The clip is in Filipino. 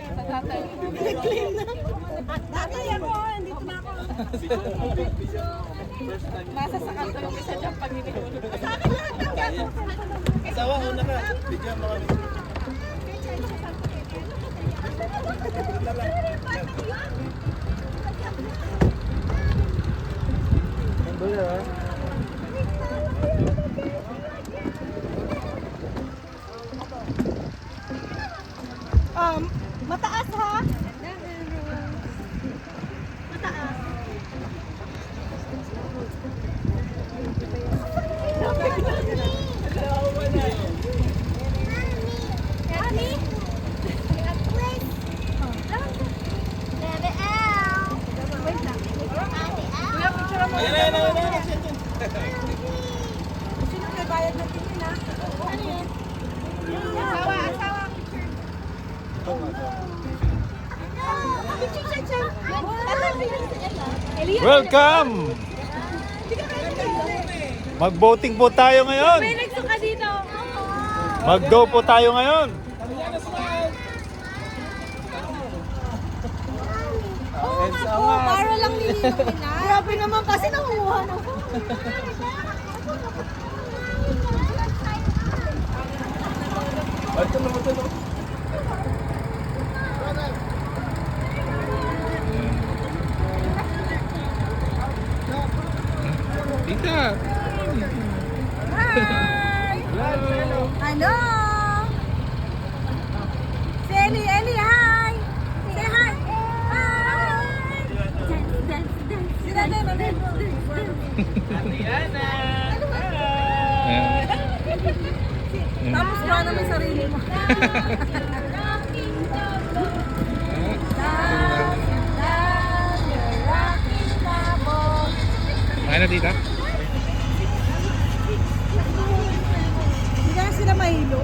Sa tatay. Nag-claim na. Tatay ako, nandito na ako. Nasa sa kanto yung isa dyan pag hinihulog. Sa akin lahat ng gato. Asawa, una ka. Bigyan mo kami. Nandun na ha? Mataas ha? Mataas. Mami? Bebe L. Wait lang. Kuya, picture mo. Ayan. Sino may bayad natin yun ha? Ano yun? Asawa. Welcome! Mag-voting po tayo ngayon. May nagsuka dito. Mag-go po tayo ngayon. Oo nga po, para lang nilinumin na. Grabe naman kasi nangunguha na ako. Ito na. Tita! Hi! Hello! Si Ellie, hi! Say hi! Hi! Dance. Sila din, Tapos ba naman sarili mo? Ano tita? Hindi na sila mahilo.